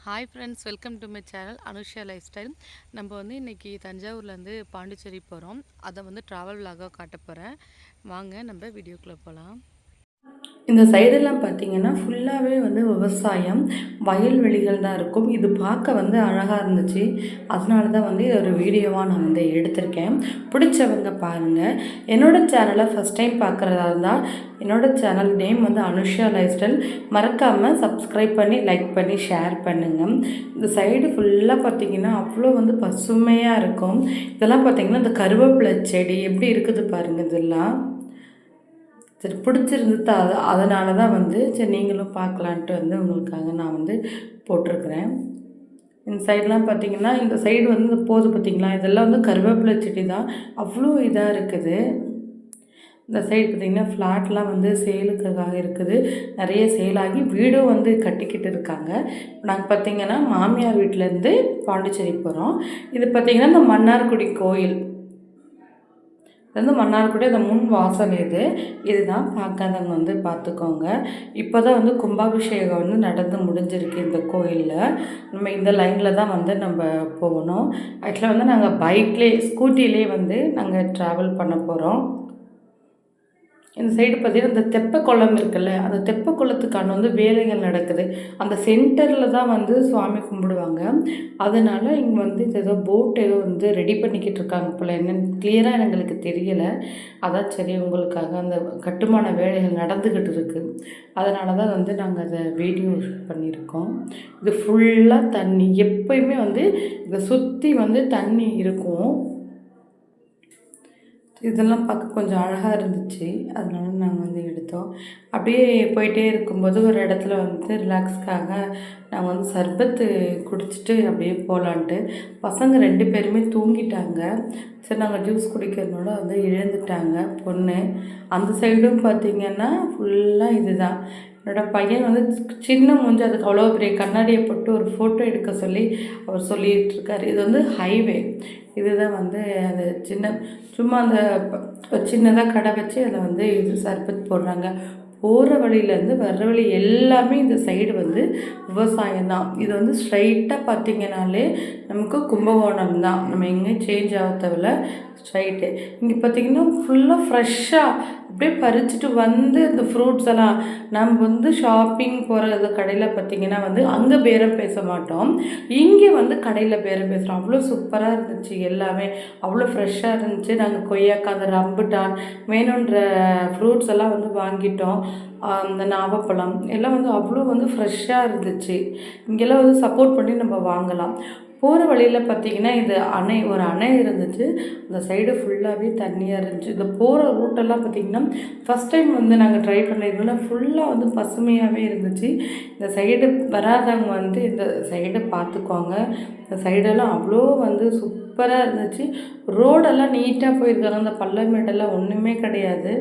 Hi friends, welcome to my channel Anusha life style. நம்ம வந்து இன்றைக்கி தஞ்சாவூர்லேருந்து பாண்டிச்சேரி போகிறோம். அதை வந்து ட்ராவல் விலாகாக காட்ட போகிறேன். வாங்க நம்ம வீடியோக்குள்ளே போகலாம். இந்த சைடெல்லாம் பார்த்தீங்கன்னா ஃபுல்லாகவே வந்து விவசாயம், வயல்வெளிகள் தான் இருக்கும். இது பார்க்க வந்து அழகாக இருந்துச்சு. அதனால தான் வந்து இது ஒரு வீடியோவாக நான் வந்து எடுத்திருக்கேன். பிடிச்சவங்க பாருங்கள். என்னோடய சேனலை ஃபஸ்ட் டைம் பார்க்குறதா இருந்தால் என்னோடய சேனல் நேம் வந்து அனுஷா லைஃப் ஸ்டைல். மறக்காமல் சப்ஸ்கிரைப் பண்ணி, லைக் பண்ணி, ஷேர் பண்ணுங்கள். இந்த சைடு ஃபுல்லாக பார்த்தீங்கன்னா அவ்வளோ வந்து பசுமையாக இருக்கும். இதெல்லாம் பார்த்தீங்கன்னா இந்த கருவேப்பிலை செடி எப்படி இருக்குது பாருங்கள். இதெல்லாம் சரி பிடிச்சிருந்தது. அதனால தான் வந்து சரி நீங்களும் பார்க்கலான்ட்டு வந்து உங்களுக்காக நான் வந்து போட்டிருக்கிறேன். இந்த சைடெலாம் பார்த்திங்கன்னா இந்த சைடு வந்து போகுது பார்த்திங்களா, இதெல்லாம் வந்து கருவேப்பிலை செடி தான். அவ்வளோ இதாக இருக்குது. இந்த சைடு பார்த்திங்கன்னா ஃப்ளாட்லாம் வந்து சேலுக்காக இருக்குது. நிறைய சேலாகி வீடும் வந்து கட்டிக்கிட்டு இருக்காங்க. நாங்கள் பார்த்திங்கன்னா மாமியார் வீட்டிலேருந்து பாண்டிச்சேரி போகிறோம். இது பார்த்திங்கன்னா இந்த மன்னார்குடி கோயில். இது வந்து மன்னார்குடி அந்த முன் வாசல் இதுதான். பார்க்காதவங்க வந்து பார்த்துக்கோங்க. இப்போ தான் வந்து கும்பாபிஷேகம் வந்து நடந்து முடிஞ்சிருக்கு இந்த கோயிலில். நம்ம இந்த லைனில் தான் வந்து நம்ம போகணும். ஆக்சுவலாக வந்து நாங்கள் ஸ்கூட்டிலே வந்து நாங்கள் ட்ராவல் பண்ண போகிறோம். இந்த சைடு பார்த்தீங்கன்னா இந்த தெப்பக்குளம் இருக்குல்ல, அந்த தெப்பக்குளத்துக்கான வந்து வேலைகள் நடக்குது. அந்த சென்டரில் தான் வந்து சுவாமி கும்பிடுவாங்க. அதனால் இங்கே வந்து ஏதோ போட் ஏதோ வந்து ரெடி பண்ணிக்கிட்டு இருக்காங்க போல். என்னென்னு கிளியராக எங்களுக்கு தெரியலை. அதான் சரி உங்களுக்காக அந்த கட்டுமான வேலைகள் நடந்துக்கிட்டு இருக்குது. அதனால தான் வந்து நாங்கள் அதை வீடியோ ஷூட் பண்ணியிருக்கோம். இது ஃபுல்லாக தண்ணி. எப்போயுமே வந்து இதை சுற்றி வந்து தண்ணி இருக்கும். இதெல்லாம் பார்க்க கொஞ்சம் அழகாக இருந்துச்சு. அதனால நாங்கள் வந்து எடுத்தோம். அப்படியே போயிட்டே இருக்கும்போது ஒரு இடத்துல வந்து ரிலாக்ஸ்க்காக நாங்கள் வந்து சர்பத்து குடிச்சிட்டு அப்படியே போகலான்ட்டு. பசங்க 2 பேருமே தூங்கிட்டாங்க. சரி நாங்கள் ஜூஸ் குடிக்கிறதுனால வந்து எழுந்துட்டாங்க பொண்ணு. அந்த சைடும் பார்த்திங்கன்னா ஃபுல்லாக இதுதான். என்னோடய பையன் வந்து சின்ன மூஞ்சி, அதுக்கு அவ்வளோ பெரிய கண்ணாடியை போட்டு ஒரு ஃபோட்டோ எடுக்க சொல்லி அவர் சொல்லிகிட்ருக்கார். இது வந்து ஹைவே. இதுதான் வந்து அது சும்மா அந்த சின்னதாக கடை வச்சு அதில் வந்து இது சர்பத் போடுறாங்க. போகிற வழியிலேருந்து வர்ற வழி எல்லாமே இந்த சைடு வந்து விவசாயம் தான். இது வந்து ஸ்ட்ரைட்டாக பார்த்திங்கனாலே நமக்கு கும்பகோணம் தான். நம்ம எங்கேயும் சேஞ்ச் ஆக தேவையில்ல, ஸ்ட்ரைட்டு. இங்கே பார்த்திங்கன்னா ஃபுல்லாக ஃப்ரெஷ்ஷாக அப்படியே பறிச்சுட்டு வந்து இந்த ஃப்ரூட்ஸ் எல்லாம் நம்ம வந்து ஷாப்பிங் போகிற கடையில் பார்த்திங்கன்னா வந்து அங்கே பேரம் பேச மாட்டோம். இங்கே வந்து கடையில் பேரம் பேசுகிறோம். அவ்வளோ சூப்பராக இருந்துச்சு. எல்லாமே அவ்வளோ ஃப்ரெஷ்ஷாக இருந்துச்சு. நாங்கள் கொய்யாக்காய், அந்த ரம்புட்டான் வேணுன்ற ஃப்ரூட்ஸ் எல்லாம் வந்து வாங்கிட்டோம். அந்த நாவப்பழம் எல்லாம் வந்து அவ்வளோ வந்து ஃப்ரெஷ்ஷாக இருந்துச்சு. இங்கெல்லாம் வந்து சப்போர்ட் பண்ணி நம்ம வாங்கலாம். போகிற வழியில் பார்த்திங்கன்னா இது ஒரு அணை இருந்துச்சு. அந்த சைடு ஃபுல்லாகவே தண்ணியாக இருந்துச்சு. இந்த போகிற ரூட்டெல்லாம் பார்த்திங்கன்னா ஃபஸ்ட் டைம் வந்து நாங்கள் ட்ரை பண்ணியிருந்தோம்னா ஃபுல்லாக வந்து பசுமையாகவே இருந்துச்சு. இந்த சைடு வராதவங்க வந்து இந்த சைடை பார்த்துக்குவாங்க. இந்த சைடெல்லாம் அவ்வளோ வந்து சூப்பராக இருந்துச்சு. ரோடெல்லாம் நீட்டாக போயிருக்காங்க. அந்த பள்ளமேடெல்லாம் ஒன்றுமே கிடையாது.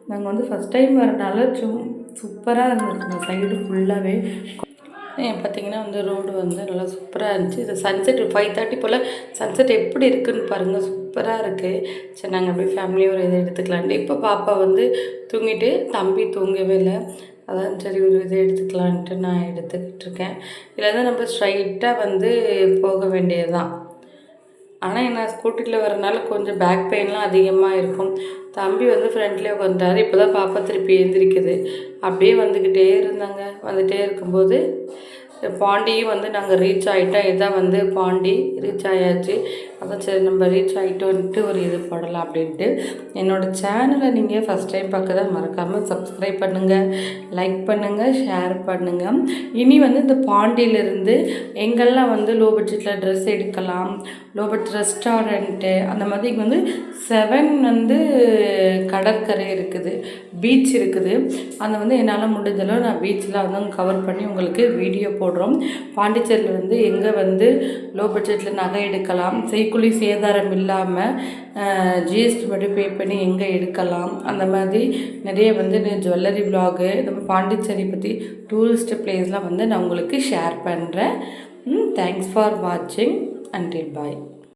நாங்கள் வந்து ஃபஸ்ட் டைம் வரனால சூப்பராக இருந்துச்சு இந்த சைடு ஃபுல்லாகவே. பார்த்திங்கன்னா வந்து ரோடு வந்து நல்லா சூப்பராக இருந்துச்சு. இது சன்செட் 5:30 போல் சன்செட் எப்படி இருக்குதுன்னு பாருங்கள். சூப்பராக இருக்குது. சரி நாங்கள் அப்படியே ஃபேமிலியாக ஒரு இதை எடுத்துக்கலான்ட்டு. இப்போ பாப்பா வந்து தூங்கிட்டு, தம்பி தூங்கவே இல்லை. அதான் சரி ஒரு இதை எடுத்துக்கலான்ட்டு நான் எடுத்துக்கிட்டு இருக்கேன். இதில் தான் நம்ம ஸ்ட்ரைட்டாக வந்து போக வேண்டியது தான். ஆனால் என்ன ஸ்கூட்டியில் வரனால கொஞ்சம் பேக் பெயின்லாம் அதிகமாக இருக்கும். தம்பி வந்து ஃப்ரெண்ட்லேயே உட்காந்துட்டாரு. இப்போ தான் பாப்பா திருப்பி எழுந்திரிக்குது. அப்படியே வந்துக்கிட்டே வந்துகிட்டே இருக்கும்போது பாண்டியும் வந்து நாங்கள் ரீச் ஆகிட்டோம். இதான் வந்து பாண்டி ரீச் ஆயாச்சு. அதான் சரி நம்ம ரீச் ஆகிட்டோன்ட்டு ஒரு இது போடலாம் அப்படின்ட்டு. என்னோடய சேனலை நீங்கள் ஃபஸ்ட் டைம் பார்க்க மறக்காமல் சப்ஸ்கிரைப் பண்ணுங்கள், லைக் பண்ணுங்கள், ஷேர் பண்ணுங்கள். இனி வந்து இந்த பாண்டியிலேருந்து எங்கெல்லாம் வந்து லோ பட்ஜெட்டில் ட்ரெஸ் எடுக்கலாம், லோ பட்ஜெட் ரெஸ்டாரண்ட்டு அந்த மாதிரி இங்கே வந்து 7 வந்து கடற்கரை இருக்குது, பீச் இருக்குது. அதை வந்து என்னால் முடிஞ்சளவு நான் பீச்சில் வந்து கவர் பண்ணி உங்களுக்கு வீடியோ போடுறோம். பாண்டிச்சேரியில் வந்து எங்கே வந்து லோ பட்ஜெட்டில் நகை எடுக்கலாம், செய்கூலி சேதாரம் இல்லாமல் ஜிஎஸ்டி மட்டும் பே பண்ணி எங்கே எடுக்கலாம், அந்த மாதிரி நிறைய வந்து ஜுவல்லரி விலாகு, நம்ம பாண்டிச்சேரி பற்றி டூரிஸ்ட் பிளேஸ்லாம் வந்து நான் உங்களுக்கு ஷேர் பண்ணுறேன். தேங்க்ஸ் ஃபார் வாட்சிங். அன்டில் பாய்.